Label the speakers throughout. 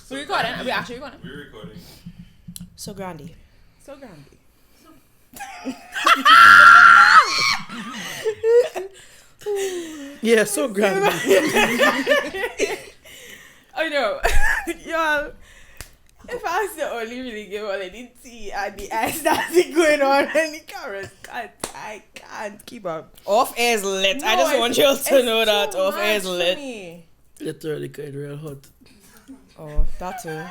Speaker 1: We're recording. We're actually recording.
Speaker 2: We're recording.
Speaker 3: So Grandy.
Speaker 4: Yeah, so Grandy.
Speaker 1: I know. Y'all, if I was to only really give all the tea and the ice that's going on in the cameras, I can't keep up.
Speaker 3: Off air is lit.
Speaker 1: No,
Speaker 3: I just want you to know that
Speaker 1: too
Speaker 3: off air
Speaker 1: much
Speaker 3: is
Speaker 1: for
Speaker 3: lit.
Speaker 1: me.
Speaker 4: Literally kind of real hot.
Speaker 3: Oh, that too.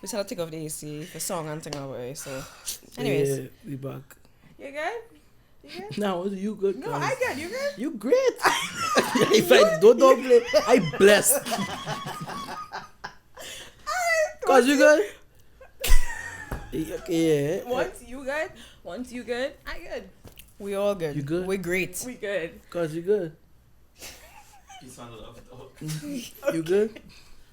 Speaker 3: We had to take off the AC, the song and thing away. So, anyways.
Speaker 4: Yeah, we back.
Speaker 1: You good? You good?
Speaker 4: Now, you good?
Speaker 1: No,
Speaker 4: guys?
Speaker 1: I good. You good?
Speaker 4: You great. If I don't play, I blessed. Cause you good? Yeah.
Speaker 1: Once you good, I good.
Speaker 3: We all good.
Speaker 4: You good?
Speaker 3: We're great.
Speaker 1: We good.
Speaker 4: Cause you good.
Speaker 2: Peace and love, dog.
Speaker 4: You good?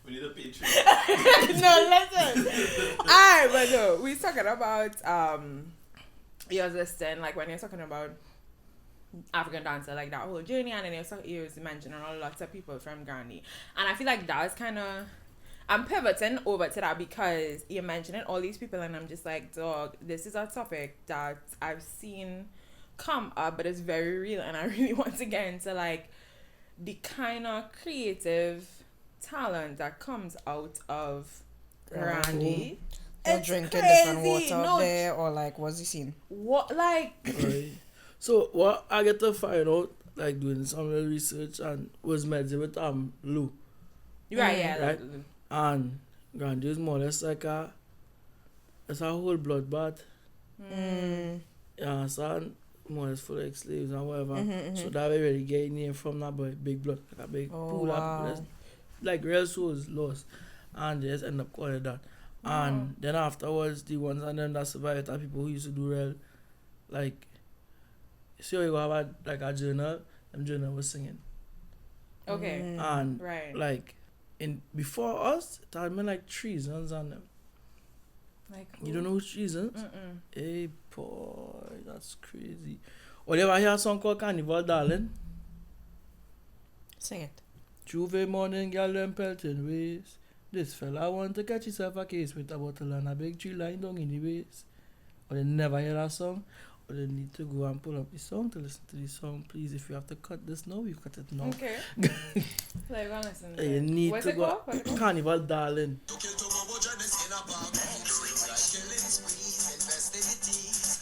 Speaker 2: We need a Patreon.
Speaker 1: No, listen. Alright, but no, we talking about your listening, like when you're talking about African dancer, like that whole journey, and then you was mentioning a lot of people from Grandy, and I feel like that was kind of, I'm pivoting over to that because you're mentioning all these people, and I'm just like, dog, this is a topic that I've seen come up, but it's very real, and I really want to get into like the kind of creative talent that comes out of Grandy.
Speaker 3: They're
Speaker 1: It's
Speaker 3: drinking
Speaker 1: crazy.
Speaker 3: different water
Speaker 1: No,
Speaker 3: up there, or like, what's he seen?
Speaker 1: What, like,
Speaker 4: Right. So what I get to find out, like doing some little research, and was met with Lou,
Speaker 1: right, yeah,
Speaker 4: right? And Grandy is more or less like it's a whole bloodbath. Yeah, son, more or less for like slaves and whatever. So that we really get name from that boy, big blood, like a big pool
Speaker 3: wow.
Speaker 4: of like real souls lost, and they just end up calling it that. And then afterwards, the ones and them that survived are people who used to do real, like, see how you have a journal, them journal was singing.
Speaker 1: Okay.
Speaker 4: And
Speaker 1: Right.
Speaker 4: like in before us, it had been like treasons on them.
Speaker 1: Like,
Speaker 4: You don't know who's treasons?
Speaker 1: Mm-mm.
Speaker 4: Hey boy, that's crazy. Or you ever hear a song called Carnival Darling?
Speaker 3: Sing it.
Speaker 4: Juve morning, girl, them pelting ways. This fella want to catch himself a case with a bottle and a big tree lying down in the waist. Or they never hear that song, or they need to go and pull up the song to listen to the song. Please, if you have to cut this now, you cut it now.
Speaker 1: Okay. Like, honestly.
Speaker 4: You need
Speaker 1: What's
Speaker 4: to
Speaker 1: it
Speaker 4: go.
Speaker 1: called? What's it called?
Speaker 4: Carnival Darling.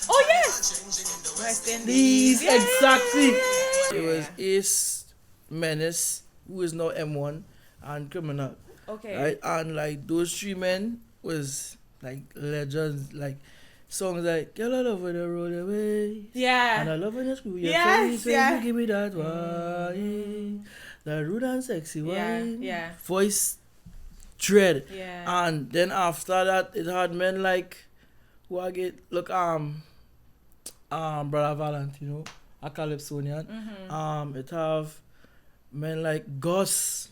Speaker 1: Oh, yes! West Indies.
Speaker 4: These,
Speaker 1: Yeah,
Speaker 4: exactly.
Speaker 1: yeah, yeah, yeah.
Speaker 4: It was Ace Menace, who is now M1, and Criminal.
Speaker 1: Okay.
Speaker 4: Right? And like those three men was like legends, like songs like Girl, I love when you roll away.
Speaker 1: Yeah.
Speaker 4: And I love when you screw your
Speaker 1: Yes,
Speaker 4: face when
Speaker 1: yeah.
Speaker 4: you give me that wine. That rude and sexy wine.
Speaker 1: Yeah.
Speaker 4: Voice dread.
Speaker 1: Yeah.
Speaker 4: And then after that it had men like who I get look Brother Valentino, a Calypsonian. It have men like Gus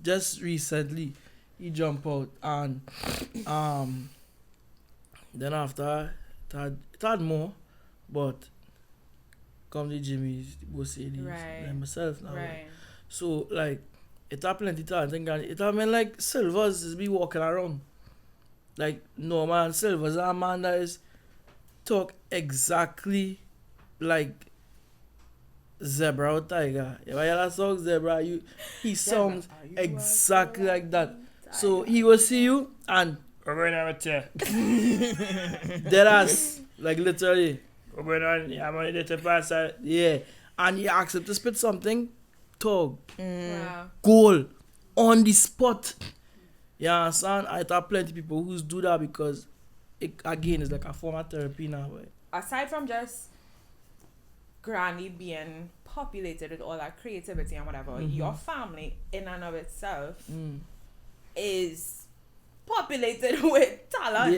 Speaker 4: just recently he jumped out, and then after it had more, but come the Jimmys, the Bossadies,
Speaker 1: Right.
Speaker 4: and myself now.
Speaker 1: Right.
Speaker 4: So like it had plenty talent, and it had men like Silvers is be walking around. Like no man, Silvers a man that is talk exactly like Zebra or Tiger. If I hear that song Zebra, he sounds exactly like that. So he will see you and dead ass, like literally. Yeah, and you ask him to spit something, talk,
Speaker 1: Wow.
Speaker 4: goal on the spot. Yeah, son, I thought plenty people who do that because it again is like a form of therapy now. Right?
Speaker 1: Aside from just Granny being populated with all that creativity and whatever, your family in and of itself is populated with talent,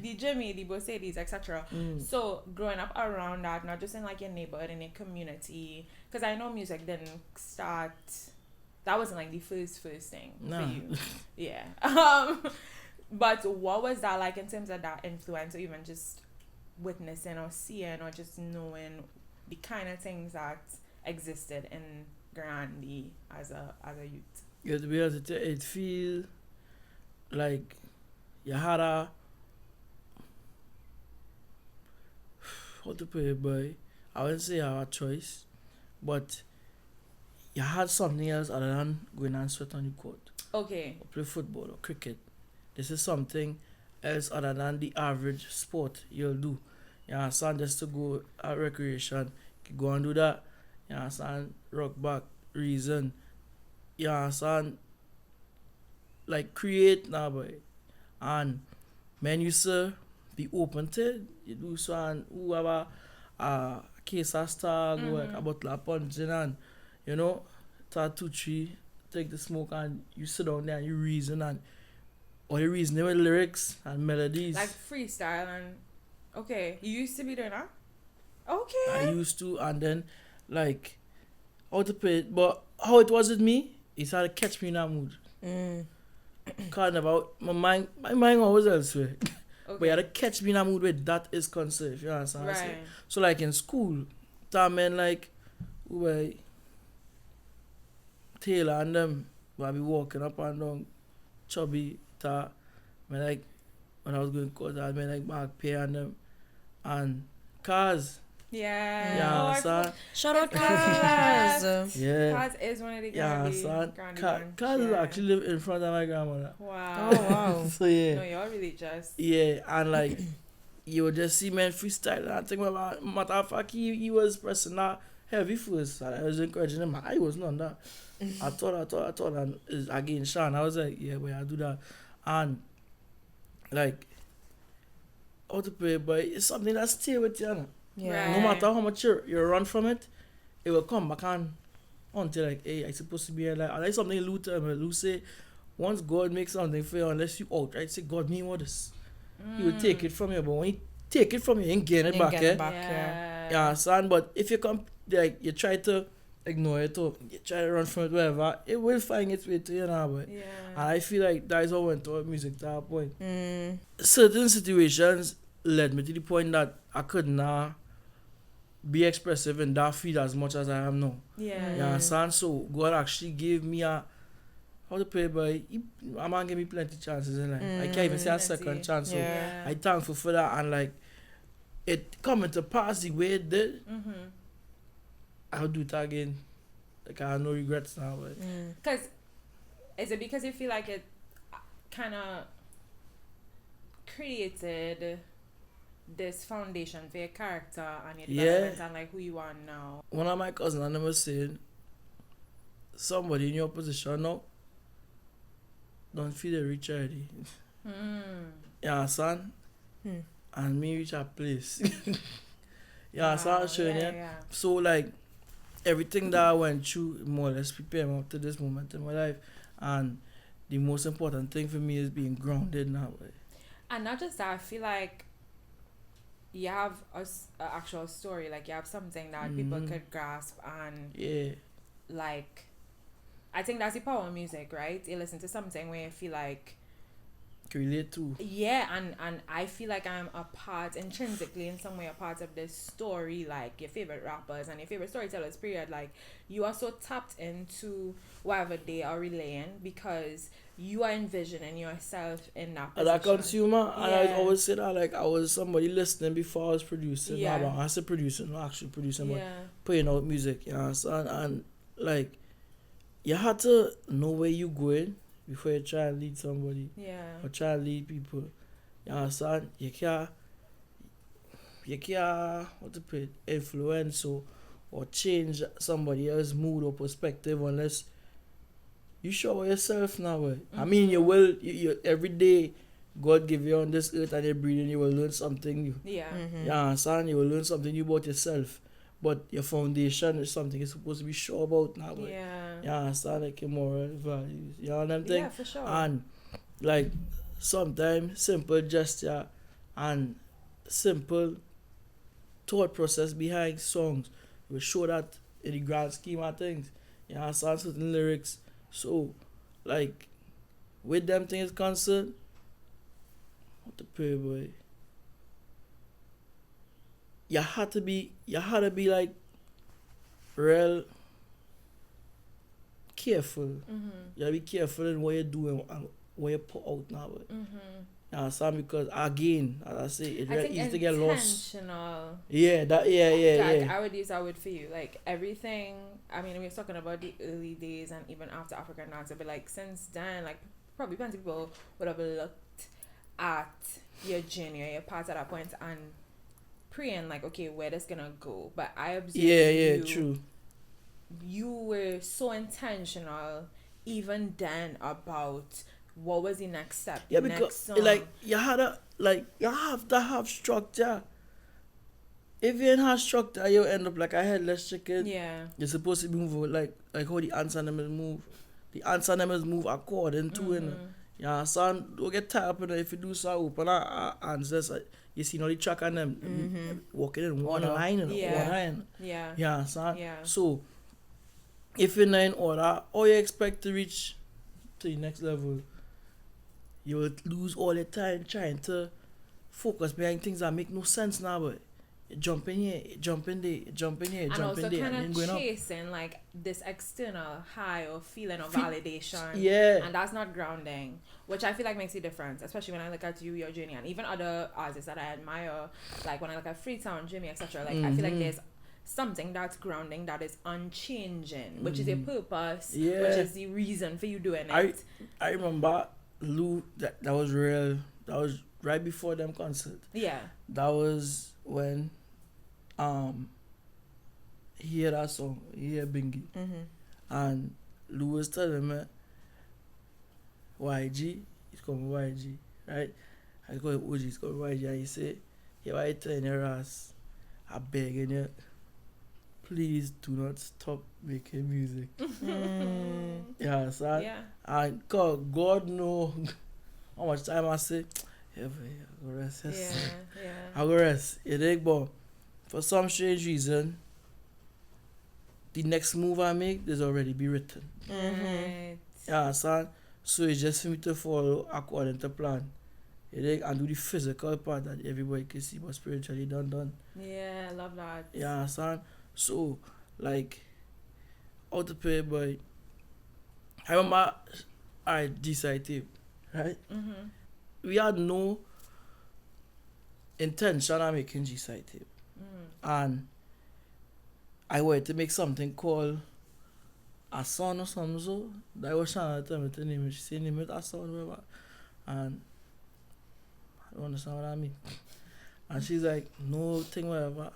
Speaker 1: the Jimmy, the Bossadies, etc. So growing up around that, not just in like your neighborhood and your community, because I know music didn't start. That wasn't like the first thing for you. Yeah. But what was that like in terms of that influence, or even just witnessing or seeing or just knowing the kind of things that existed in Grandy as a youth?
Speaker 4: Yeah, to be honest, it feel like you had a how to put it, boy. I wouldn't say you had a choice, but you had something else other than going and sweat on the court.
Speaker 1: Okay.
Speaker 4: Or play football or cricket. This is something else other than the average sport you'll do. You understand? Just to go at recreation, you go and do that. You understand? Rock back, reason. You understand? Like create now, boy. And men used to be open to it. You do so and whoever case of stag, a bottle of punching and you know, start 2, 3, take the smoke and you sit down there and you reason and or you reason with lyrics and melodies.
Speaker 1: Like freestyle and okay. You used to be doing that? Okay.
Speaker 4: I used to and then like how to play it, but how it was with me, it started to catch me in that mood. Kind of my mind always elsewhere.
Speaker 1: Okay.
Speaker 4: But you had to catch me in a mood where that is concerned, if you understand what I'm saying.
Speaker 1: Right.
Speaker 4: So like in school, that meant like where Taylor and them will be walking up and down chubby that me like when I was going to court I mean like Mark Pay and them and cars.
Speaker 1: Yeah.
Speaker 4: Yeah,
Speaker 1: Oh, I
Speaker 4: son.
Speaker 3: Shout out
Speaker 1: Cars.
Speaker 3: Cars.
Speaker 4: Yeah.
Speaker 1: Cars is one of the
Speaker 4: Yeah,
Speaker 1: Grandy.
Speaker 4: son.
Speaker 1: Grandy
Speaker 4: Cars
Speaker 1: ones, yeah.
Speaker 4: actually live in front of my grandmother.
Speaker 1: Wow.
Speaker 3: Oh wow.
Speaker 4: So yeah.
Speaker 1: No, you're really just.
Speaker 4: Yeah, and like you would just see men freestyle and I think about matter of fact he was pressing that heavy first and I was encouraging him. I was not that. I thought and again Sean I was like, yeah boy I do that and like how to play but it's something that stay with you, know?
Speaker 3: Yeah.
Speaker 4: No matter how much you run from it, it will come back and until like hey I supposed to be here like I like something Lou tell me. Lou say once God makes something for you unless you outright say God me what this. He will take it from you, but when he take it from you, he ain't getting it back,
Speaker 1: Yeah.
Speaker 4: Yeah, son. But if you come, like you try to ignore it or you try to run from it, whatever, it will find its way to you now, boy.
Speaker 1: Yeah.
Speaker 4: And I feel like that is how I went to music to that point. Certain situations led me to the point that I could not be expressive in that field as much as I am now.
Speaker 1: Yeah.
Speaker 4: You understand? So God actually gave me a how to play, but a man gave me plenty chances in life. I can't even say a second chance. So
Speaker 1: Yeah.
Speaker 4: I thankful for that and like it coming to pass the way it did. I'll do it again. Like I have no regrets now. But
Speaker 1: Because is it because you feel like it kind of created this foundation for your character and your development and like who you are now?
Speaker 4: one of my cousins I never saying somebody in your position now don't feel the reach already. Yeah, son. And me reach a place. Yeah, so I'm showing you. So like everything that I went through more or less prepared me up to this moment in my life. And the most important thing for me is being grounded now.
Speaker 1: And not just that, I feel like you have a actual story, like you have something that people could grasp and like I think that's the power of music, right? You listen to something where you feel like
Speaker 4: can relate to.
Speaker 1: Yeah, and I feel like I'm a part, intrinsically in some way, a part of this story, like your favorite rappers and your favorite storytellers, period. Like, you are so tapped into whatever they are relaying because you are envisioning yourself in that position.
Speaker 4: As a consumer, and I always say that, like, I was somebody listening before I was producing.
Speaker 1: Yeah.
Speaker 4: I said producing, not actually producing, but
Speaker 1: Yeah.
Speaker 4: putting out music, you know, and like, you had to know where you going before you try and lead somebody.
Speaker 1: Yeah.
Speaker 4: Or try and lead people. You understand? You can't what to put, influence or change somebody else's mood or perspective unless you show yourself now. I mean, you will, you every day God give you on this earth and you're breathing, you will learn something new.
Speaker 1: Yeah.
Speaker 4: You understand? You will learn something new about yourself. But your foundation is something you're supposed to be sure about now.
Speaker 1: Yeah.
Speaker 4: You understand? Like your moral values. You know what I'm saying?
Speaker 1: Yeah, for sure.
Speaker 4: And like sometimes simple gesture and simple thought process behind songs will show that in the grand scheme of things. You understand certain lyrics. So like with them things concerned, what the pray boy. You had to be like real careful. You gotta be careful in what you're doing and what you put out now.
Speaker 1: Mm-hmm.
Speaker 4: You understand? Because again, as I say, it's
Speaker 1: I
Speaker 4: very
Speaker 1: think
Speaker 4: easy to get lost.
Speaker 1: intentional.
Speaker 4: Yeah, yeah.
Speaker 1: I would use that word for you. Like everything. I mean, we were talking about the early days and even after African dance. But like since then, like probably plenty of people would have looked at your journey or your path at that point and praying like, okay, where this gonna go? But I observed
Speaker 4: true.
Speaker 1: You were so intentional even then about what was the next step.
Speaker 4: Yeah,
Speaker 1: next
Speaker 4: because
Speaker 1: song.
Speaker 4: like you have to have structure. If you ain't have structure, you end up like a headless chicken.
Speaker 1: Yeah.
Speaker 4: You're supposed to be moving like how the ants and them move. The ants and them move according to it. Yeah, son, don't get tired up in it. If you do so open hands, you see all the track on them walking in one line and one line.
Speaker 1: Yeah.
Speaker 4: Yeah, son.
Speaker 1: Yeah.
Speaker 4: So if you're not in order or you expect to reach to the next level, you will lose all your time trying to focus behind things that make no sense now, but you jump in here, you jump in there, you jump in here, you
Speaker 1: And
Speaker 4: jump in
Speaker 1: also
Speaker 4: there, and then
Speaker 1: kind
Speaker 4: going
Speaker 1: of
Speaker 4: up.
Speaker 1: chasing like this external high or feeling of validation.
Speaker 4: Yeah.
Speaker 1: And that's not grounding, which I feel like makes a difference, especially when I look at you, your journey, and even other artists that I admire, like when I look at Freetown, Jimmy, etc. Like I feel like there's something that's grounding that is unchanging, which is a purpose, which is the reason for you doing it.
Speaker 4: I remember Lou, that was real. That was right before them concert.
Speaker 1: Yeah.
Speaker 4: That was when he heard that song, he heard Bingy. And Lou was telling me, YG, he's coming YG, right? I call him OG, he's coming YG, and he said, yeah, why you telling your ass, I'm begging you, please do not stop making music. Yeah, son.
Speaker 1: Yeah.
Speaker 4: And God know how much time I say, yeah, but I go rest.
Speaker 1: Yeah.
Speaker 4: I go rest. You dig, but for some strange reason, the next move I make, there's already be written.
Speaker 1: Right.
Speaker 4: Yeah, son. So it's just for me to follow according to plan. You dig? And do the physical part that everybody can see, but spiritually done.
Speaker 1: Yeah, I love that.
Speaker 4: Yeah, son. So, like, how to play, boy. I remember, alright, G-side tape, right? We had no intention of making G-side tape. And I wanted to make something called a son or something, so that was trying to tell me to name it. She said, name it a son, whatever. And I don't understand what I mean. And she's like, no thing, whatever.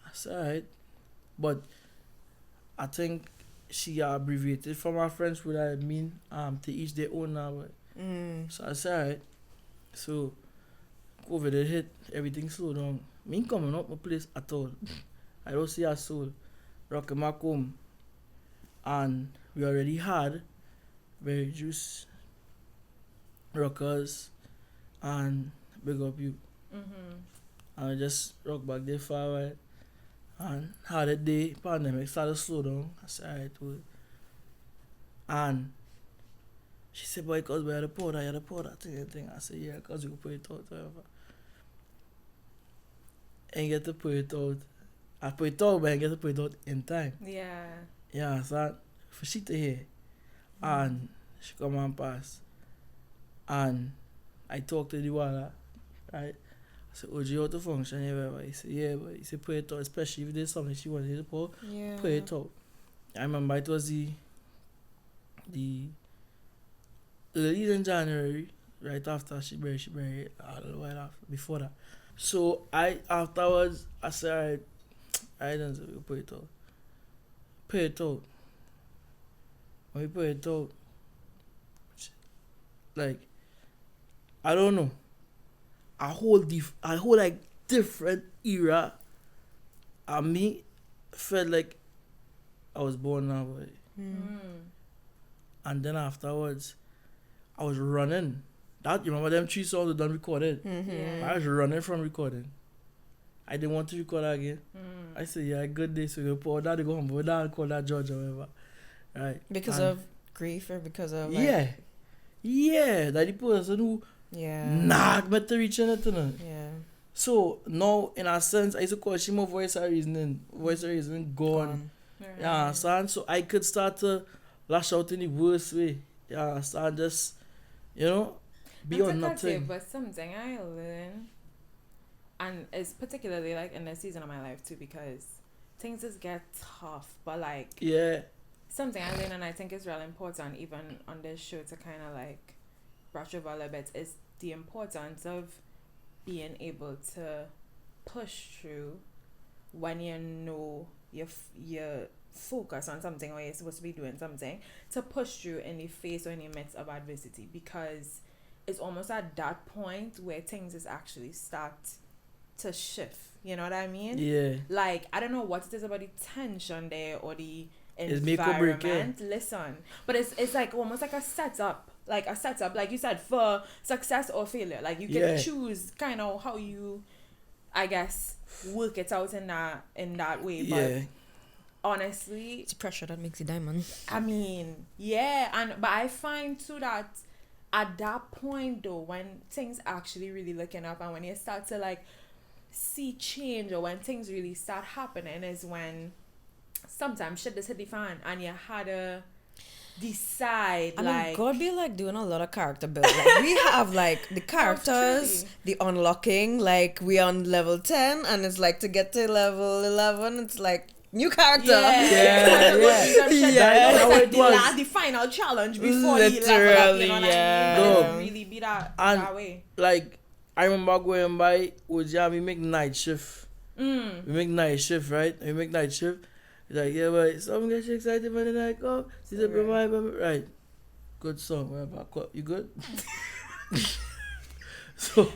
Speaker 4: I said, alright. But I think she abbreviated from her French word I mean to each their own now. So I said, alright. So COVID hit, everything slowed down. Me coming up my place at all. I don't see a soul. Rocking back home. And we already had very juice rockers and big up you. And I just rock back there for a while. And had a day, pandemic started to slow down. I said, alright, well. And she said, boy, because we had a powder, thing. I said, yeah, because you put it out, whatever. And get to put it out. I put it out, but I get to put it out in time.
Speaker 1: Yeah.
Speaker 4: Yeah, so for she to hear. And she come and pass. And I talked to the water, right? I said, OG, how to function here? He said, yeah, but he said, put it out, especially if there's something she wanted to put it out. I remember it was the early in January, right after she buried a little while after, before that. So afterwards, I said, I didn't say, we put it out. Put it out. When we put it out, like, I don't know, a whole like different era of me felt like I was born now, boy. And then afterwards, I was running. That, you remember them 3 songs we done recorded?
Speaker 1: Yeah.
Speaker 4: I was running from recording. I didn't want to record again. I said, yeah, good day, so we put that, go home, but that call that George or whatever. Right.
Speaker 3: Because of grief or because of
Speaker 4: like, yeah, that the person who not meant to reach anything.
Speaker 3: Yeah.
Speaker 4: So now, in a sense, I used to call she more voice of reasoning gone.
Speaker 1: Right.
Speaker 4: Yeah, son. So I could start to lash out in the worst way. Yeah, so just, you know, be
Speaker 1: Not
Speaker 4: on
Speaker 1: to cut you,
Speaker 4: nothing.
Speaker 1: but something I learned, and it's particularly like in this season of my life too, because things just get tough. But like
Speaker 4: Yeah,
Speaker 1: something I learned, and I think is really important, even on this show, to kind of like brush over a little bit, is the importance of being able to push through when you know you're focused on something or you're supposed to be doing something, to push through in the face or in the midst of adversity, because it's almost at that point where things is actually start to shift. You know what I mean?
Speaker 4: yeah.
Speaker 1: Like, I don't know what it is about the tension there or the
Speaker 4: It's make or break,
Speaker 1: environment. Listen, but it's like almost like a setup, like you said, for success or failure. Like you can choose kind of how you, I guess, work it out in that way.
Speaker 4: Yeah.
Speaker 1: But honestly,
Speaker 3: It's pressure that makes you diamond.
Speaker 1: I mean, yeah, but I find too that at that point though, when things actually really looking up and when you start to like see change, or when things really start happening, is when sometimes shit just hit the fan and you had to decide.
Speaker 3: I
Speaker 1: like
Speaker 3: mean, God be like doing a lot of character build. Like, we have like the characters,
Speaker 1: truly.
Speaker 3: the unlocking. Like we on level 10, and it's like to get to level 11, it's like new character.
Speaker 4: Yeah.
Speaker 1: It's like
Speaker 4: it was.
Speaker 1: the final challenge before the level up, you
Speaker 3: Literally,
Speaker 1: know what
Speaker 3: yeah.
Speaker 1: I mean? But
Speaker 4: No.
Speaker 1: it really be that
Speaker 4: And-
Speaker 1: way.
Speaker 4: Like, I remember going by with Jam, we make night shift. We make night shift, right? We make night shift. He's like, yeah, but someone gets excited when the night come. See the right. Good song, whatever. You good? So,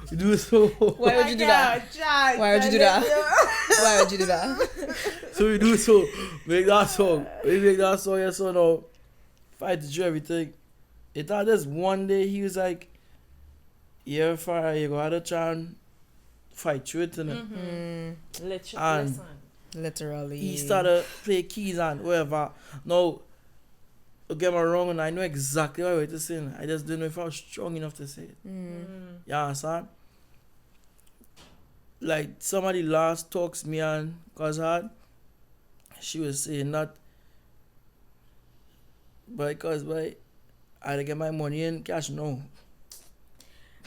Speaker 4: you do so.
Speaker 3: Why would you do that? Why would you do that? Why would you do that?
Speaker 4: So we do so. Make that song. We make that song, yes or no. Fight to do everything. It had this one day, he was like, yeah, fire, you gotta try and fight through it, innit? And
Speaker 3: Literally.
Speaker 4: he started play keys and whatever. Now, don't get me wrong, and I know exactly what I was to say. I just didn't know if I was strong enough to say it. You understand? Like, somebody last talks me and cause her, she was saying that because I had to get my money in cash now.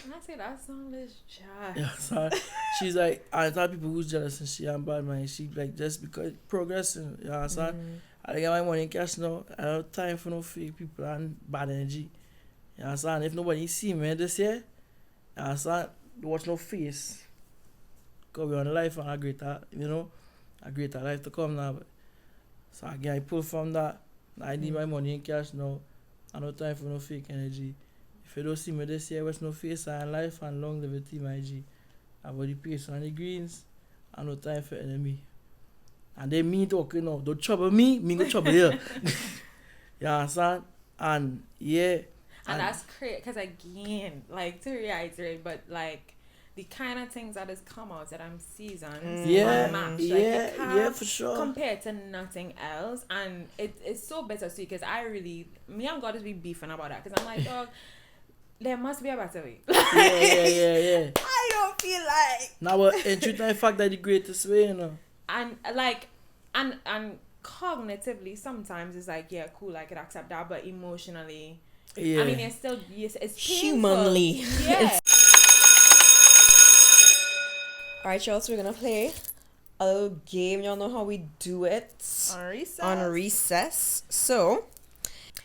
Speaker 1: And I say that song is trash.
Speaker 4: Yeah, so she's like, I thought people who's jealous and she and bad man. She like just because progressing, you understand? I get my money in cash now. I don't have time for no fake people and bad energy. You understand? If nobody see me this year, you understand? Watch no face. Because we're on life and a greater, a greater life to come now. But, so again, I pull from that. I need my money in cash now. I no time for no fake energy. If you don't see me this year, watch no face and life and longevity, my G. About the pace and the greens, I no time for enemy. And then me talking now, don't trouble me go trouble you. You understand? And yeah.
Speaker 1: And that's crazy, because again, like, to reiterate, but like the kind of things that has come out that I'm seasons unmatched. Like, it can't
Speaker 4: for sure.
Speaker 1: compared to nothing else. And it's so bittersweet, because me and God is be beefing about that, because I'm like, dog, there must be a better way.
Speaker 4: Yeah.
Speaker 1: I don't feel like.
Speaker 4: Now, but in truth, I fact that the greatest way,
Speaker 1: And like, and cognitively, sometimes it's like, yeah, cool, I could accept that, but emotionally,
Speaker 4: Yeah.
Speaker 1: I mean, it's still, yes, it's painful.
Speaker 3: Humanly.
Speaker 1: Yeah.
Speaker 3: Alright, y'all, so we're gonna play a little game. Y'all know how we do it on recess. So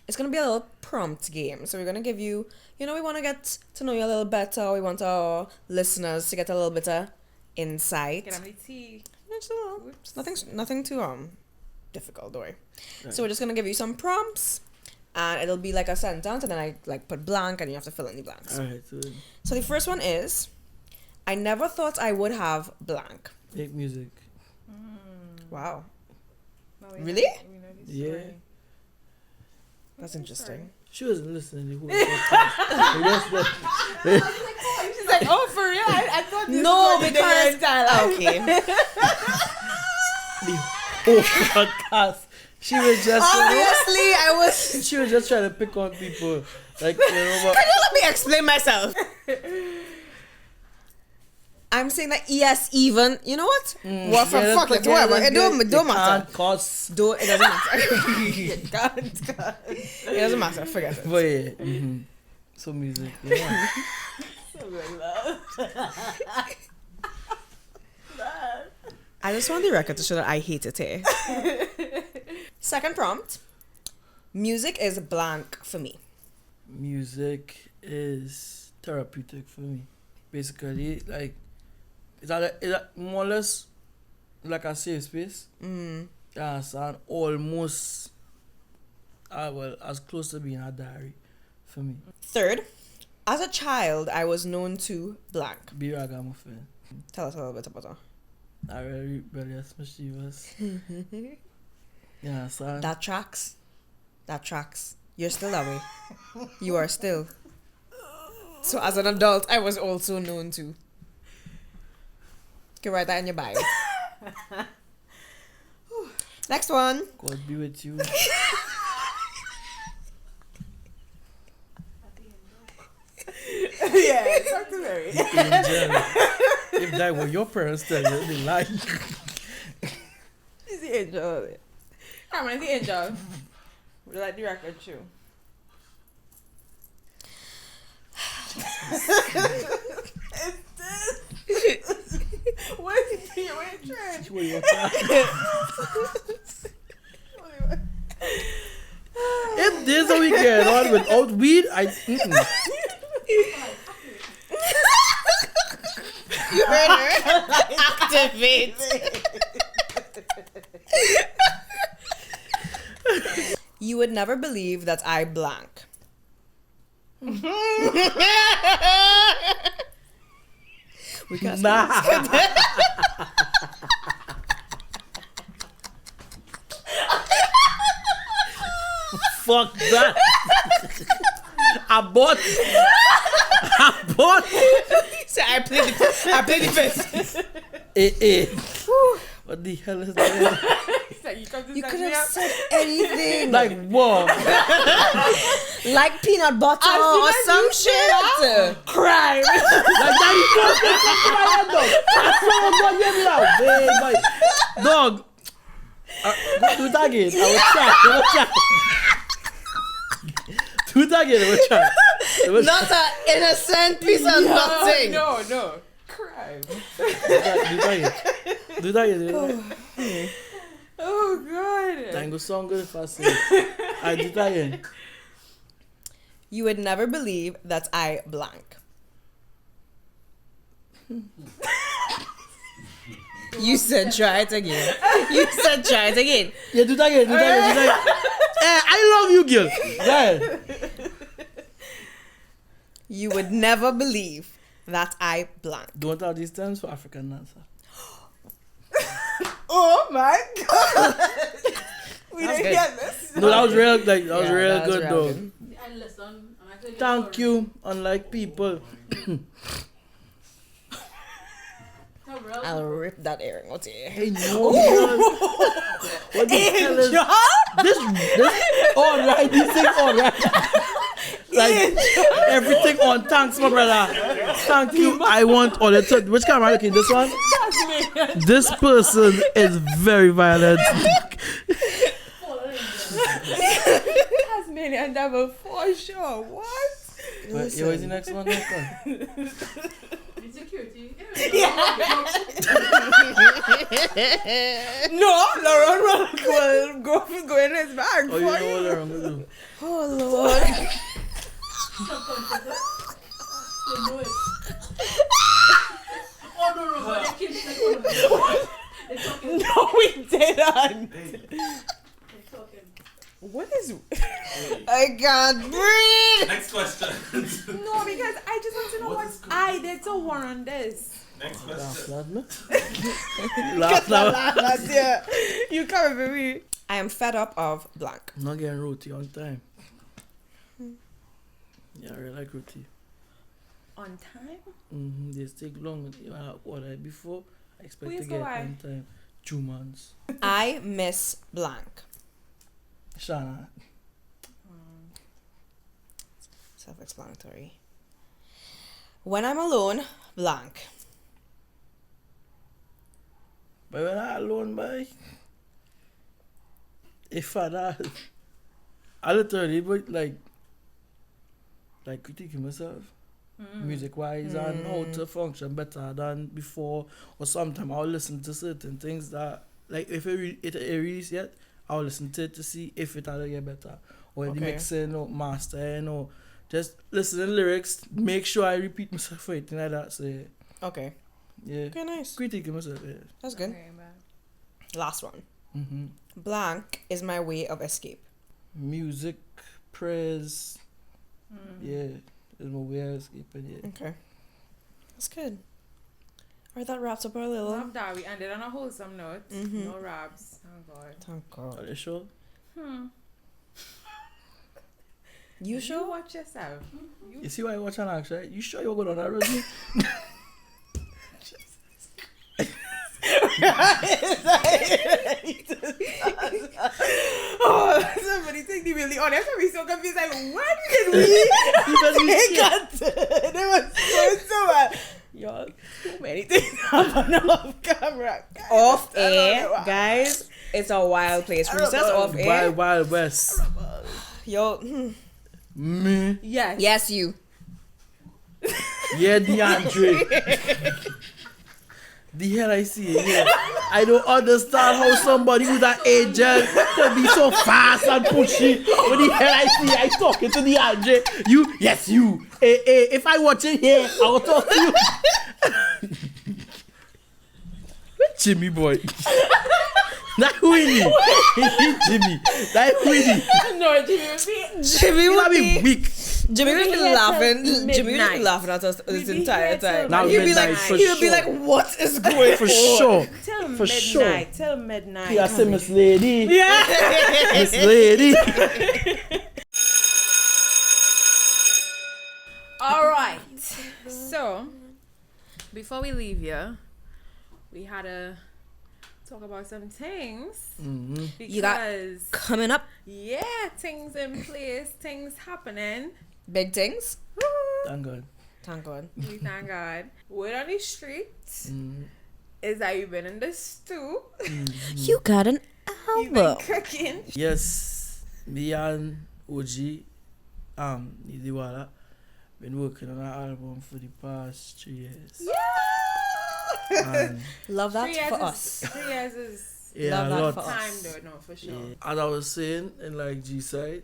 Speaker 3: it's gonna be a little prompt game. So we're gonna give you, we want to get to know you a little better. We want our listeners to get a little bit of insight.
Speaker 1: Get on the tea.
Speaker 3: It's nothing too difficult, don't worry. Right. So we're just gonna give you some prompts, and it'll be like a sentence, and then I like put blank, and you have to fill in the blanks.
Speaker 4: Alright.
Speaker 3: So the first one is, I never thought I would have blank.
Speaker 4: Make music.
Speaker 3: Wow.
Speaker 1: Well,
Speaker 3: Really?
Speaker 1: we know this
Speaker 4: Yeah.
Speaker 1: story.
Speaker 3: That's interesting.
Speaker 4: She wasn't listening to the whole podcast.
Speaker 1: She's like, oh, for real? I thought this
Speaker 3: No,
Speaker 1: was
Speaker 3: because okay.
Speaker 4: The whole podcast. She was just
Speaker 3: Obviously, I was.
Speaker 4: she was just trying to pick on people. Like,
Speaker 3: Can you let me explain myself? I'm saying that yes, even. You know what? What for
Speaker 4: Yeah,
Speaker 3: fuck it, whatever. It don't matter. It doesn't matter. It doesn't matter. Forget it.
Speaker 4: But yeah. So music. Yeah.
Speaker 1: So good love.
Speaker 3: I just want the record to show that I hate it here. Second prompt. Music is blank for me.
Speaker 4: Music is therapeutic for me. Basically, like, it's more or less like a safe space. Yes, and almost, as close to being a diary for me.
Speaker 3: Third, as a child, I was known to blank.
Speaker 4: Be ragamuffin.
Speaker 3: Tell us a little bit about that.
Speaker 4: I really rebellious, mischievous. Yeah, so
Speaker 3: That tracks. You're still that way. You are still. So as an adult, I was also known to. You can write that in your bio. Next one.
Speaker 4: God be with you.
Speaker 1: Yeah, talk to Mary.
Speaker 4: Angel. If that were your parents, tell you they lie.
Speaker 1: She's the angel. Come on, the angel. Would you like the record too? What is it? What are you trying?
Speaker 4: What you want? If this how we get on without weed,
Speaker 3: You heard her. Activate. You would never believe that I blank. We can't
Speaker 4: fuck that. I bought.
Speaker 3: So I played the fifth.
Speaker 4: What the hell is that?
Speaker 3: You could have said anything.
Speaker 4: Like what?
Speaker 3: Like peanut butter or some shit.
Speaker 1: Crime.
Speaker 4: Like that is not dog. Do it again. I will try. Do it again. I will try.
Speaker 3: Not an innocent piece of nothing.
Speaker 1: No. Crime.
Speaker 4: Do it again.
Speaker 1: Oh, God.
Speaker 4: Tango song good fast. I do it again.
Speaker 3: You would never believe that I blank. You said try it again.
Speaker 4: Yeah, do that again. I love you, girl. Yeah.
Speaker 3: You would never believe that I blank.
Speaker 4: Don't have these terms for African dancer.
Speaker 1: Oh, my God. We
Speaker 3: That's
Speaker 1: didn't
Speaker 3: good.
Speaker 1: get this.
Speaker 4: No, that was real. That was
Speaker 3: Yeah,
Speaker 4: real
Speaker 3: that was
Speaker 4: good,
Speaker 3: real
Speaker 4: though.
Speaker 3: good.
Speaker 4: Thank you. Unlike people.
Speaker 3: I'll rip that earring out here.
Speaker 4: Hey, no. What the hell is this? Alright, this thing alright. Like everything on. Thanks, my brother. Thank you. I want all the time. Which camera looking? This one? This person is very violent.
Speaker 1: Tasmanian devil for sure. What?
Speaker 4: Wait, what is the next one?
Speaker 5: Insecurity.
Speaker 1: No, Lauren will go in his bag
Speaker 4: Oh, you know what I'm gonna do?
Speaker 3: Oh, Lord.
Speaker 5: Oh, no, they killed They're talking.
Speaker 1: No, we didn't.
Speaker 5: They're talking.
Speaker 1: What is...
Speaker 3: I can't breathe.
Speaker 2: Next question.
Speaker 1: No, because I just want to know
Speaker 2: What
Speaker 1: what
Speaker 2: is good?
Speaker 1: I did to warrant this.
Speaker 2: Next question.
Speaker 4: Laugh now.
Speaker 1: Last year. You coming for me.
Speaker 3: I am fed up of blank.
Speaker 4: Not getting roti on time. Yeah, I really like roti.
Speaker 1: On time?
Speaker 4: They take long. Order before I expect
Speaker 1: Please
Speaker 4: to
Speaker 1: go
Speaker 4: get
Speaker 1: why?
Speaker 4: on time. 2 months.
Speaker 3: I miss blank.
Speaker 4: Shana.
Speaker 3: Self-explanatory. When I'm alone, blank.
Speaker 4: But when I alone, boy, if I literally would like critiquing myself, music wise, and how to function better than before. Or sometimes I'll listen to certain things that, like, if it release yet, I'll listen to it to see if it'll get better, or the mixing or mastering, or just listen to lyrics. Make sure I repeat myself for anything like that. So yeah.
Speaker 3: Okay.
Speaker 4: Yeah.
Speaker 3: Okay, nice.
Speaker 4: Critiquing myself. Yeah.
Speaker 3: That's good.
Speaker 1: Okay,
Speaker 3: Last one.
Speaker 4: Mm-hmm.
Speaker 3: Blank is my way of escape.
Speaker 4: Music, prayers. Yeah, is my way of escaping. Yeah.
Speaker 3: Okay. That's good. Alright, that wraps up our little.
Speaker 1: Love that. We ended on a wholesome note. No raps. Oh God.
Speaker 3: Thank God.
Speaker 4: Are you sure?
Speaker 3: You sure?
Speaker 1: Watch yourself.
Speaker 4: You see why you watch an act, right? You sure you're going on that road?
Speaker 1: Oh, somebody take the really honest. I'm so confused. Like, when did we got to? It was so bad. Y'all, too many things happen off camera.
Speaker 3: Off air, guys. It's a wild place. Recess off air.
Speaker 4: Wild West.
Speaker 3: Yo.
Speaker 4: Me.
Speaker 1: Yes.
Speaker 3: Yes, you.
Speaker 4: Yeah, DeAndre. The hell I see it, yeah. I don't understand how somebody who's an agent can be so fast and pushy. What the hell I see? I talking to DeAndre. You, yes, you. Hey, if I watch it here, I will talk to you. Jimmy boy. That Winnie. Jimmy. That Winnie.
Speaker 1: No, Jimmy.
Speaker 3: Jimmy would be
Speaker 4: weak.
Speaker 3: Jimmy would be
Speaker 1: here
Speaker 3: laughing.
Speaker 1: till
Speaker 3: Jimmy would be
Speaker 1: midnight.
Speaker 3: laughing at us this
Speaker 1: be
Speaker 3: entire
Speaker 1: here till
Speaker 3: time.
Speaker 4: Now
Speaker 3: He'd be like,
Speaker 4: midnight, for
Speaker 3: he would be
Speaker 4: sure.
Speaker 3: like, what is going
Speaker 4: For
Speaker 3: on?
Speaker 4: sure.
Speaker 1: Till
Speaker 4: For
Speaker 1: midnight.
Speaker 4: sure.
Speaker 1: Till midnight.
Speaker 4: Yeah, I say Miss Lady.
Speaker 3: Yeah.
Speaker 4: Miss Lady.
Speaker 1: All right. So, before we leave here, we had to talk about some things.
Speaker 4: Mm-hmm.
Speaker 1: Because,
Speaker 3: You got coming up
Speaker 1: yeah, things in place, things happening.
Speaker 3: big things.
Speaker 1: Woo!
Speaker 4: Thank God.
Speaker 3: Thank God.
Speaker 1: We thank God. Word on the street is that you've been in the stew.
Speaker 3: You got an
Speaker 1: You've been
Speaker 3: album.
Speaker 1: cooking.
Speaker 4: Yes, me and OG, Idiwala, been working on our album for the past 3 years. And
Speaker 3: Love that
Speaker 1: 3 years
Speaker 3: for
Speaker 1: is,
Speaker 3: us.
Speaker 1: 3 years is
Speaker 4: yeah,
Speaker 3: Love
Speaker 4: a
Speaker 3: that
Speaker 4: lot.
Speaker 3: for us.
Speaker 1: time though, no, for sure.
Speaker 4: Yeah. As I was saying in like G side,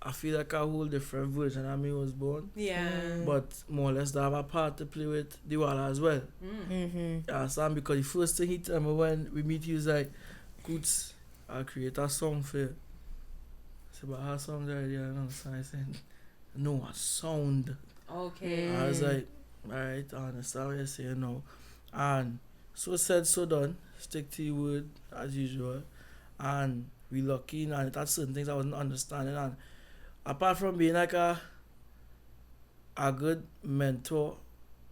Speaker 4: I feel like a whole different version of me was born.
Speaker 1: Yeah.
Speaker 4: But more or less, they have a part to play with Diwala as well.
Speaker 3: Mm-hmm.
Speaker 4: Yeah, Sam, because the first thing he told me when we meet, he was like, Coutain, I'll create a song for you. I said, but how songs are there? So I said, no, a sound.
Speaker 1: Okay.
Speaker 4: I was like, alright, I understand what you're saying now. And so said, so done. Stick to your word as usual. And we lucky, and it had certain things I wasn't understanding. And apart from being like a good mentor,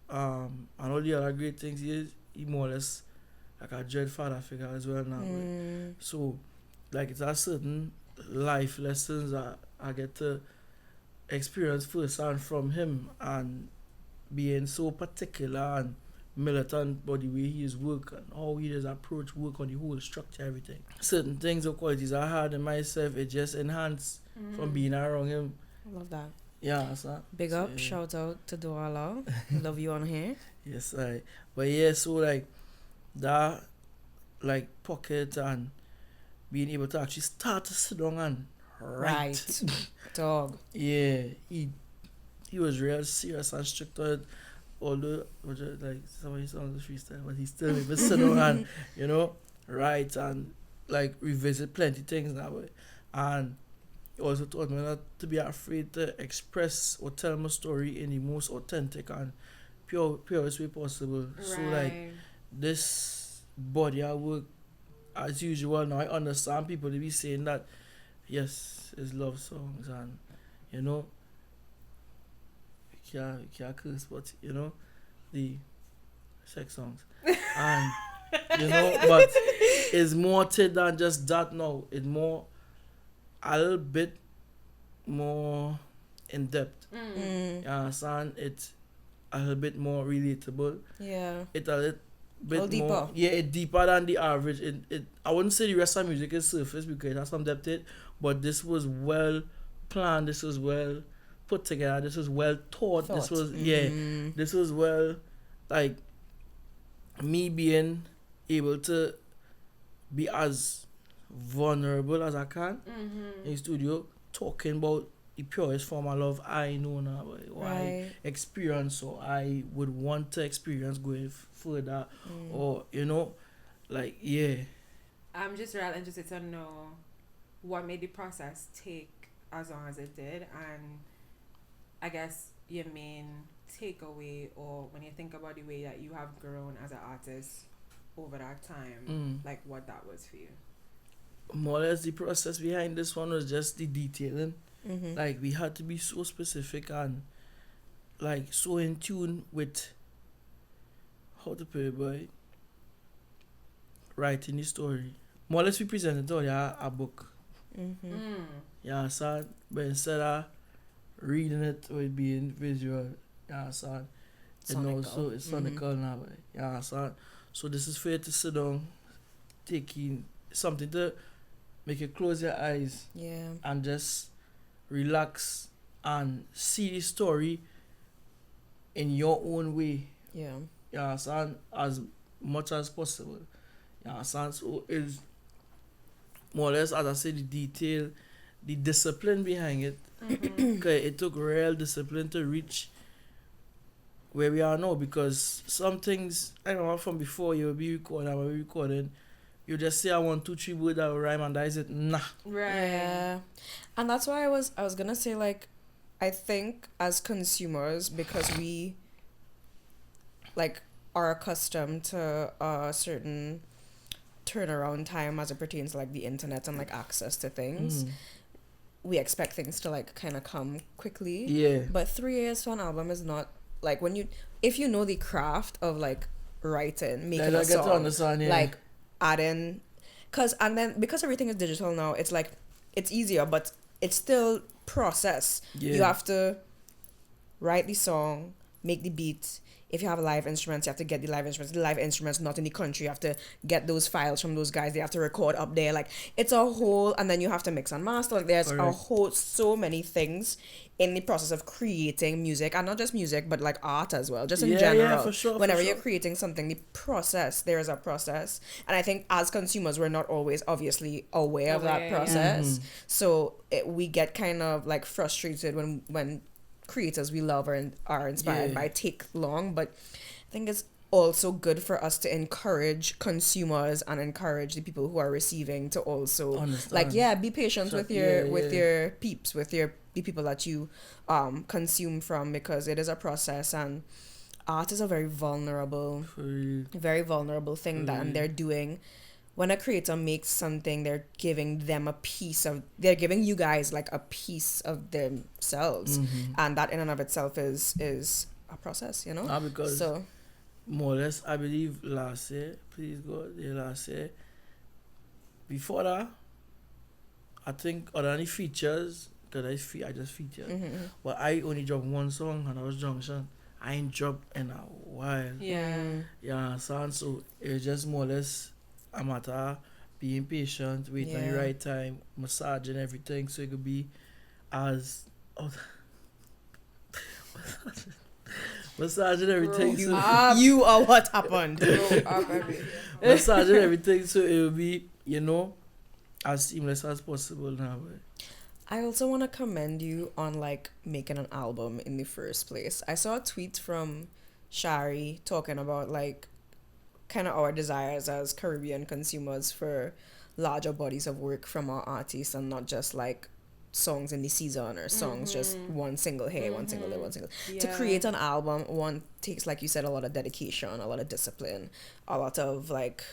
Speaker 4: and all the other great things, he more or less like a dread father figure as well now. So, like, it's a certain life lessons that I get to experience firsthand from him, and being so particular and militant about the way he is work and how he does approach work on the whole structure, everything. Certain things or qualities I had in myself, it just enhanced from being around him.
Speaker 3: I love that.
Speaker 4: Yeah, so
Speaker 3: Big up, shout out to Douala. Love you on here.
Speaker 4: yes, but yeah, so like that, like pocket and being able to actually start to sit down and write.
Speaker 3: Dog.
Speaker 4: Yeah, he was real serious and strict on it. Although, like, some of his songs are freestyle, but he still able to sit down and, you know, write and, like, revisit plenty things that way. And he also taught me not to be afraid to express or tell my story in the most authentic and purest way possible.
Speaker 1: Right.
Speaker 4: So, like, this body of work, as usual, now I understand people to be saying that, yes, it's love songs and, you know, can't curse, but you know, the sex songs. And you know, but it's more to than just that now. It's more a little bit more in depth. You understand? It's a little bit more relatable.
Speaker 3: Yeah.
Speaker 4: It's a little bit
Speaker 3: deeper.
Speaker 4: more. Yeah, it's deeper than the average. I wouldn't say the rest of music is surface because it has some depth in it, but this was well planned. This was well put together. This was well thought. This was this was well, like, me being able to be as vulnerable as I can in studio, talking about the purest form of love I know now, or I experience, or I would want to experience going further, or like, yeah.
Speaker 1: I'm just real interested to know what made the process take as long as it did, and I guess your main takeaway, or when you think about the way that you have grown as an artist over that time, like what that was for you.
Speaker 4: More or less the process behind this one was just the detailing. Like, we had to be so specific and like so in tune with how to put it, boy, writing the story. More or less we presented to a book. Yeah, son. But instead of reading it or it being visual, yeah, son. So it's sonical now, boy. Yeah, son. So this is for you to sit down, taking something to make you close your eyes, and just relax and see the story in your own way. Yeah, son, as much as possible. Yeah, son. So it's more or less, as I say, the detail, the discipline behind it. Okay, it took real discipline to reach where we are now, because some things, I know from before, you will be recording, you just say I want 2, 3 words that will rhyme and that is it. Nah.
Speaker 1: Right.
Speaker 3: Yeah. And that's why I was gonna say, like, I think as consumers, because we like are accustomed to a certain turnaround time as it pertains to like the internet and like access to things, we expect things to like kind of come quickly.
Speaker 4: Yeah.
Speaker 3: But 3 years for an album is not like, if you know the craft of like writing, making a song, like adding, because everything is digital now, it's like it's easier, but it's still process. You have to write the song, make the beat. If you have live instruments, you have to get the live instruments not in the country, you have to get those files from those guys, they have to record up there, like it's a whole, and then you have to mix and master, like there's a whole, so many things in the process of creating music, and not just music but like art as well, just in general.
Speaker 4: For sure,
Speaker 3: whenever you're creating something, there is a process, and I think as consumers we're not always obviously aware of that process. So we get kind of like frustrated when creators we love are inspired by take long, but I think it's also good for us to encourage consumers and encourage the people who are receiving to also understand. Like be patient with your peeps, with the people that you consume from, because it is a process, and art is a very vulnerable thing that and they're doing. When a creator makes something, they're giving you guys like a piece of themselves, and that in and of itself is a process,
Speaker 4: because
Speaker 3: so
Speaker 4: more or less, I believe last year, before that, I think other than the features, because I just featured, but I only dropped one song, and that was Junction. I ain't dropped in a while. So it was just more or less a matter being patient, waiting on the right time, massaging everything so it could be as massaging everything.
Speaker 3: You are what happened.
Speaker 4: Massaging everything so it will be, as seamless as possible now.
Speaker 3: I also want to commend you on like making an album in the first place. I saw a tweet from Shari talking about like kind of our desires as Caribbean consumers for larger bodies of work from our artists, and not just like songs in the season or songs just one single here, one single there, one single. To create an album, one takes, like you said, a lot of dedication, a lot of discipline, a lot of like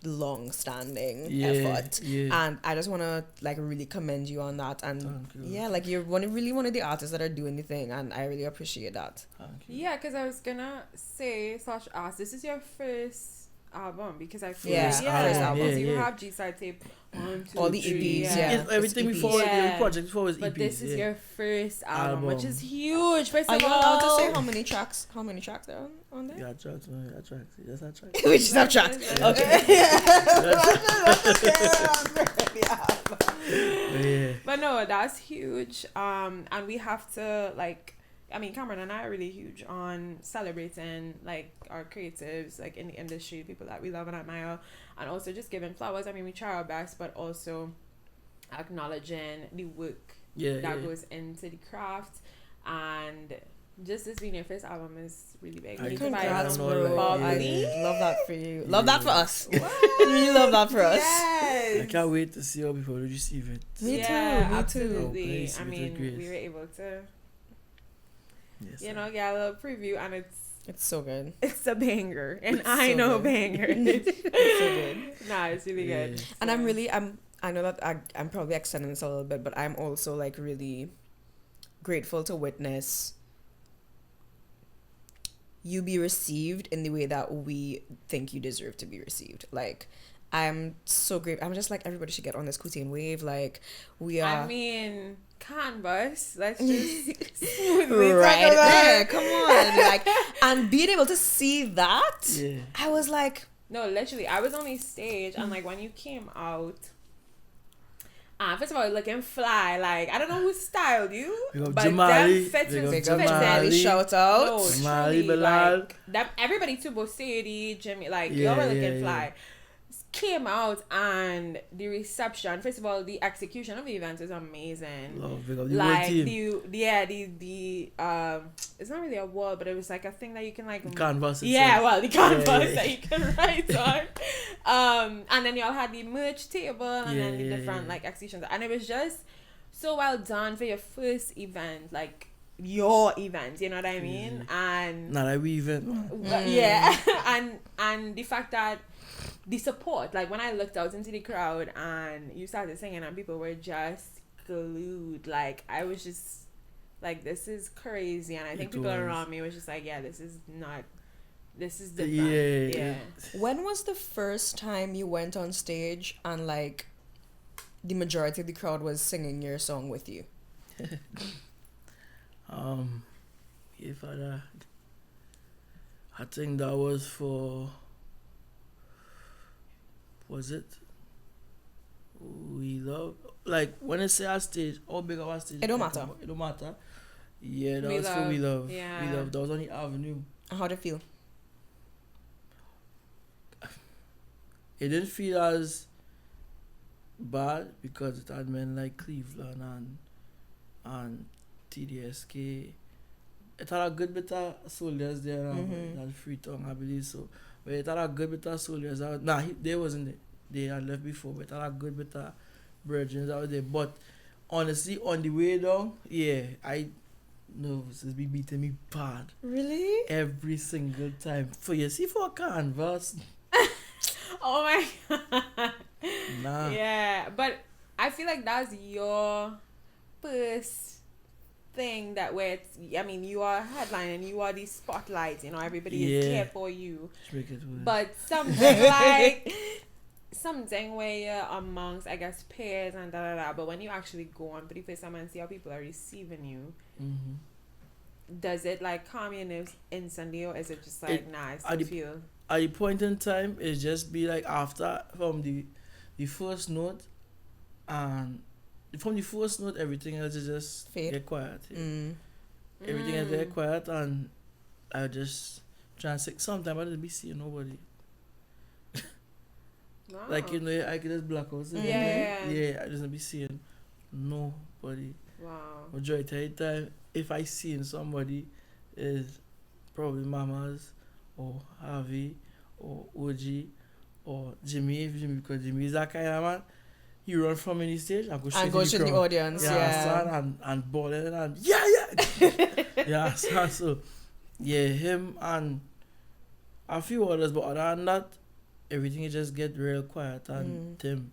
Speaker 3: long-standing effort, and I just want to like really commend you on that. And like you're really one of the artists that are doing the thing, and I really appreciate that.
Speaker 1: Because I was gonna say / ask, this is your first album because I feel
Speaker 3: Yeah,
Speaker 1: like,
Speaker 3: first album.
Speaker 1: because you
Speaker 4: Yeah.
Speaker 1: have G-side tape 1, 2,
Speaker 3: All the
Speaker 1: 3,
Speaker 3: EPs, yeah.
Speaker 4: It's everything
Speaker 3: It's
Speaker 4: before
Speaker 3: EPs.
Speaker 4: every project before was EPs.
Speaker 1: But this is
Speaker 4: yeah.
Speaker 1: your first album, which
Speaker 4: Album.
Speaker 1: is huge. First
Speaker 3: Are
Speaker 1: of
Speaker 3: you
Speaker 1: all,
Speaker 3: allowed to say how many tracks there are on there?
Speaker 4: Yeah, tracks, man. Yeah, tracks. Yes, I tracks.
Speaker 3: We just have tracks. Okay.
Speaker 4: Yeah.
Speaker 1: But no, that's huge. And we have to Cameron and I are really huge on celebrating like our creatives, like in the industry, people that we love and admire, and also just giving flowers. I mean, we try our best, but also acknowledging the work that goes into the craft. And just this being your first album is really big.
Speaker 4: I
Speaker 3: Congrats,
Speaker 4: know,
Speaker 3: bro.
Speaker 4: like,
Speaker 3: I love that for you. Love that for us. Really love that for us.
Speaker 1: Yes.
Speaker 4: I can't wait to see how people receive it.
Speaker 3: Me
Speaker 1: Yeah,
Speaker 3: too, me
Speaker 1: absolutely.
Speaker 4: Please,
Speaker 1: I
Speaker 4: with
Speaker 1: mean,
Speaker 4: grace.
Speaker 1: we were able to,
Speaker 4: Yes,
Speaker 1: get a little preview, and
Speaker 3: It's so good.
Speaker 1: it's a banger, and
Speaker 3: It's
Speaker 1: I
Speaker 3: so
Speaker 1: know
Speaker 3: good.
Speaker 1: banger.
Speaker 3: It's so good.
Speaker 1: Nah, it's really good.
Speaker 3: And I know that I'm probably extending this a little bit, but I'm also like really grateful to witness you be received in the way that we think you deserve to be received. Like, I'm so great. I'm just like, everybody should get on this Coutain wave. Like, we are.
Speaker 1: I mean, Canvas. Let's just smoothly
Speaker 3: right
Speaker 1: talk about
Speaker 3: there.
Speaker 1: it.
Speaker 3: Come on. Like, and being able to see that,
Speaker 4: Yeah.
Speaker 3: I was like,
Speaker 1: No, literally, I was on the stage, and like when you came out, first of all, looking fly. Like, I don't know who styled you,
Speaker 4: Big up
Speaker 1: but
Speaker 4: Jamali.
Speaker 1: them fits
Speaker 4: Big
Speaker 1: was
Speaker 4: up
Speaker 3: big up
Speaker 1: fitting.
Speaker 3: Jelani,
Speaker 4: Jamali.
Speaker 3: shout out.
Speaker 1: No,
Speaker 4: Jamali,
Speaker 1: truly,
Speaker 4: Bilal.
Speaker 1: like them, everybody too, both Sadie, Jimmy, like
Speaker 4: Yeah,
Speaker 1: y'all were looking
Speaker 4: yeah,
Speaker 1: fly. Came out, and the reception, first of all, the execution of the event is amazing.
Speaker 4: Love, big up the
Speaker 1: Like
Speaker 4: whole team.
Speaker 1: the it's not really a wall, but it was like a thing that you can like
Speaker 4: Canvas itself.
Speaker 1: yeah, well, the canvas
Speaker 4: yeah.
Speaker 1: that you can write on. And then y'all had the merch table, and then the different like executions, and it was just so well done for your first event, like your event, you know what I mean? And
Speaker 4: Not like we even.
Speaker 1: yeah, and the fact that the support, like when I looked out into the crowd and you started singing and people were just glued, like I was just like, this is crazy. And I think people around me was just like, yeah, this is different. Yeah.
Speaker 3: When was the first time you went on stage and like the majority of the crowd was singing your song with you?
Speaker 4: If I think that was for, was it We Love? Like when I say our stage, how big of our stage?
Speaker 3: It don't matter.
Speaker 4: It don't matter. Yeah, that
Speaker 1: We
Speaker 4: was for
Speaker 1: Love.
Speaker 4: We Love.
Speaker 1: Yeah.
Speaker 4: We Love. That was on the Avenue.
Speaker 3: And how'd it feel?
Speaker 4: It didn't feel as bad because it had men like Cleveland and TDSK. It had a good bit of soldiers there, that Freetown, I believe so. But it had a good bit of soldiers out. They wasn't there. They had left before, but it had a good bit of brethren out there. But honestly, on the way down, yeah, I know this be beating me bad.
Speaker 3: Really?
Speaker 4: Every single time. For a canvas.
Speaker 1: Oh my god.
Speaker 4: Nah.
Speaker 1: Yeah, but I feel like that's your first thing that where it's, I mean, you are headlining, you are the spotlight, you know, everybody is here for you. But something where you're amongst, I guess, peers and but when you actually go on for the first time and see how people are receiving you, does it like calm your nerves instantly, or is it just like, I still feel?
Speaker 4: At the point in time, it just be like after, from the first note, and from the first note, everything else is just get quiet. Yeah. Everything else get quiet, and I just try and say, sometimes I don't be seeing nobody.
Speaker 1: Wow.
Speaker 4: Like, you know, I can just black out. Yeah, I just don't be seeing nobody.
Speaker 1: Wow.
Speaker 4: Majority of the time, if I see somebody, is probably Mamas, or Harvey, or OG, or Jimmy, because Jimmy is that kind of man. You run from any stage and go straight to the
Speaker 3: audience,
Speaker 4: and balling and so him and a few others, but other than that, everything just get real quiet and them.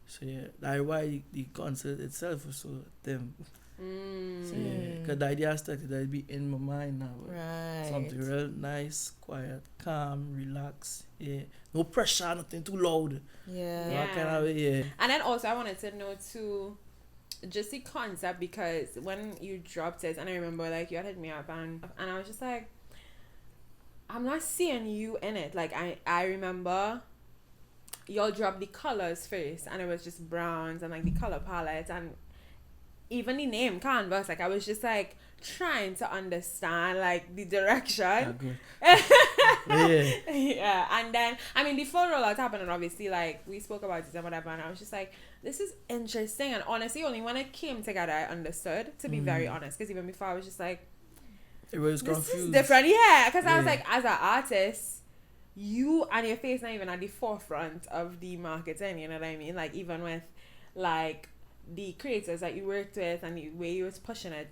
Speaker 4: So yeah, that's why the concert itself was so them. Because the idea started that be in my mind now.
Speaker 3: Right.
Speaker 4: Something real nice, quiet, calm, relax. Yeah. No pressure, nothing too loud.
Speaker 3: Yeah.
Speaker 1: Yeah.
Speaker 4: That kind of way, yeah.
Speaker 1: And then also I wanted to know too, just the concept, because when you dropped it, and I remember like you had hit me up and I was just like, I'm not seeing you in it. Like I remember y'all dropped the colors first, and it was just browns and like the color palette and even the name canvas. Like I was just like trying to understand like the direction. Yeah. And then I mean the full rollout happened, and obviously like we spoke about it and whatever, and I was just like, this is interesting. And honestly, only when it came together I understood, to be very honest, because even before I was just like,
Speaker 4: it was
Speaker 1: this
Speaker 4: confused.
Speaker 1: is different. Yeah, because I was like, as an artist, you and your face not even at the forefront of the marketing, you know what I mean? Like even with like the creators that you worked with and the way you was pushing it,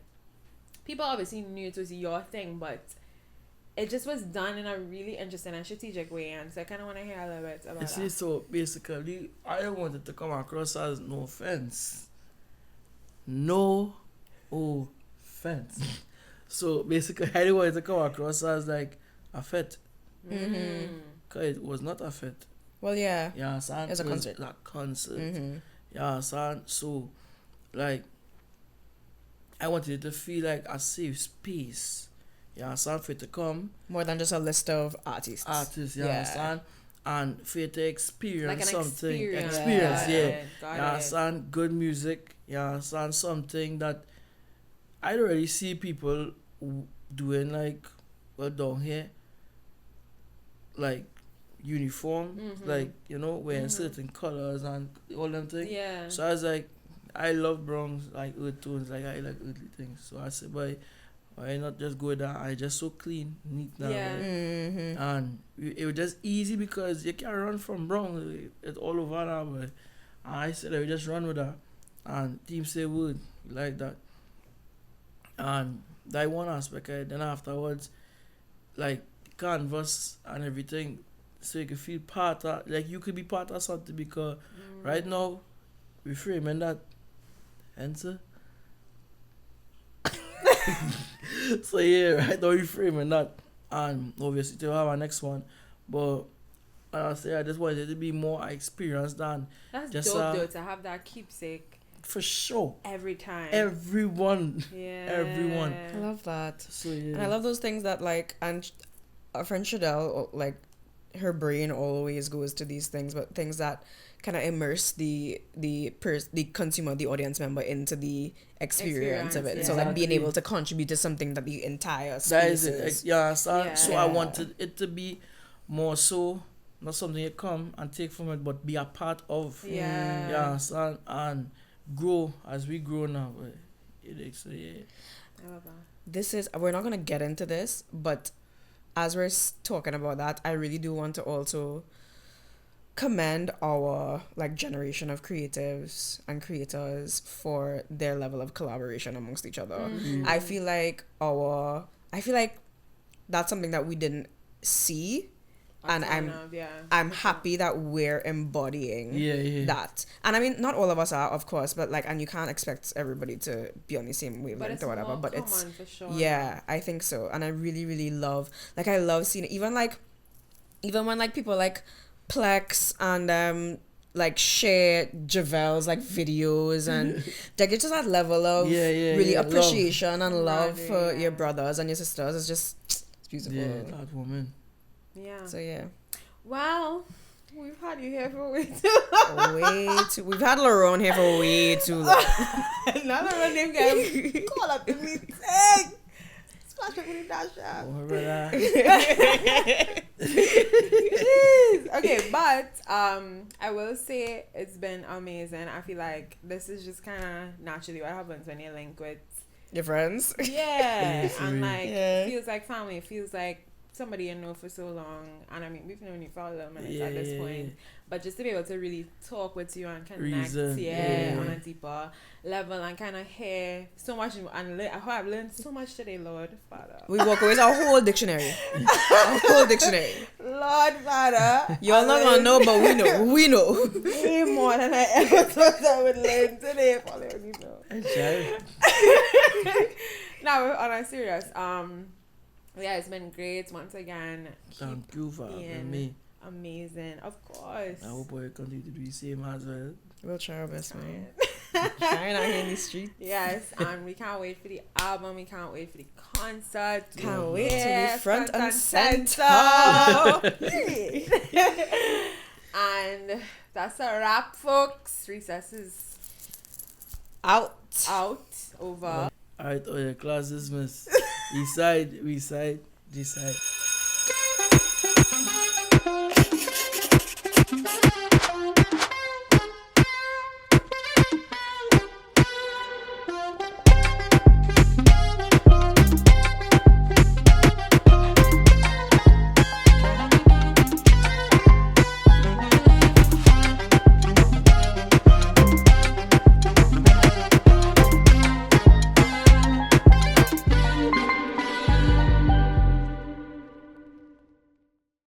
Speaker 1: people obviously knew it was your thing, but it just was done in a really interesting and strategic way. And so I kind of want to hear a little bit about
Speaker 4: See,
Speaker 1: that.
Speaker 4: so basically, I don't want it to come across as no offense. No offense. So basically, I didn't want it to come across as like a fit. Because it was not a fit.
Speaker 3: Well, yeah.
Speaker 4: Yeah, son.
Speaker 3: It's a concert.
Speaker 4: A concert. Yeah, son. So, like, I wanted it to feel like a safe space. Yeah, son, for it to come.
Speaker 3: More than just a list of artists.
Speaker 4: Yeah, son. And for it to experience
Speaker 1: Like an
Speaker 4: something.
Speaker 1: experience.
Speaker 4: Yeah.
Speaker 1: Got
Speaker 4: Yeah,
Speaker 1: it.
Speaker 4: son. Good music. Yeah, son. Something that I don't really see people doing, like, well, down here. Like, uniform. Like, you know, wearing certain colors and all them things.
Speaker 1: Yeah.
Speaker 4: So I was like, I love browns, like earth tones, like I like earthly things. So I said, why not just go there? I just so clean, neat now.
Speaker 1: Yeah.
Speaker 4: Right? And it was just easy because you can't run from brown. It's all over now. But I said, I would just run with that. And team say would like that. And that one aspect. Then afterwards, like canvas and everything, so you can feel part of, like you could be part of something, because right now we're framing that answer. So yeah, right now we're framing that, and obviously to have our next one, but I say I just wanted it to be more experience than
Speaker 1: That's
Speaker 4: just
Speaker 1: dope though, to have that keepsake
Speaker 4: for sure.
Speaker 1: every time.
Speaker 4: Everyone.
Speaker 1: Yeah.
Speaker 3: I love that.
Speaker 4: So yeah.
Speaker 3: And I love those things that, like, and our friend Shadell, like, her brain always goes to these things, but things that kind of immerse the consumer, the audience member, into the experience of it.
Speaker 1: Yeah.
Speaker 3: So like being
Speaker 4: Exactly.
Speaker 3: able to contribute to something that the entire
Speaker 4: That
Speaker 3: space
Speaker 4: is it.
Speaker 3: is.
Speaker 4: Yeah, so,
Speaker 1: Yeah.
Speaker 4: so I wanted it to be more so, not something you come and take from it, but be a part of.
Speaker 1: Yeah.
Speaker 4: Yeah, so, and grow as we grow now. So yeah.
Speaker 1: I love that.
Speaker 3: This is, we're not gonna get into this, but as we're talking about that, I really do want to also commend our like generation of creatives and creators for their level of collaboration amongst each other. I feel like that's something that we didn't see, and I'm happy that we're embodying that. And I mean, not all of us are, of course, but like, and you can't expect everybody to be on the same wavelength or whatever, but it's
Speaker 1: for sure.
Speaker 3: yeah, I think so. And I really, really love, like, I love seeing it, even when like people like Plex and like share Javel's like videos, and like it's just that level of really appreciation and love for your brothers and your sisters. It's beautiful.
Speaker 4: Yeah, that woman.
Speaker 1: Yeah.
Speaker 3: So yeah.
Speaker 1: Well, we've had you here for way too long.
Speaker 3: We've had Laurent here for way too long.
Speaker 1: Now Laurent name can call up in me. Hey, splash up with that shot. Okay, but I will say it's been amazing. I feel like this is just kind of naturally what happens when you link with
Speaker 3: Your friends.
Speaker 1: yeah, and like
Speaker 3: Yeah.
Speaker 1: it feels like family. It feels like somebody you know for so long, and I mean we've known you for a little minute at this point, but just to be able to really talk with you and connect on a deeper level and kind of hear so much, and I've learned so much today, Lord Father.
Speaker 3: We walk away with a whole dictionary.
Speaker 1: Lord Father,
Speaker 3: Y'all not gonna know, but we know.
Speaker 1: way more than I ever thought I would learn today. Follow you know. Now, on a serious, yeah, it's been great once again.
Speaker 4: Thank you for having me.
Speaker 1: Amazing, of course.
Speaker 4: I hope we continue to do the same as well.
Speaker 3: We'll try our best, man. Trying out here in the street.
Speaker 1: Yes, and we can't wait for the album. We can't wait for the concert.
Speaker 3: Can't wait to be front and center.
Speaker 1: And that's a wrap, folks. Recess is
Speaker 3: Out.
Speaker 1: over.
Speaker 4: Alright, all your classes, miss. East side, we side, this side.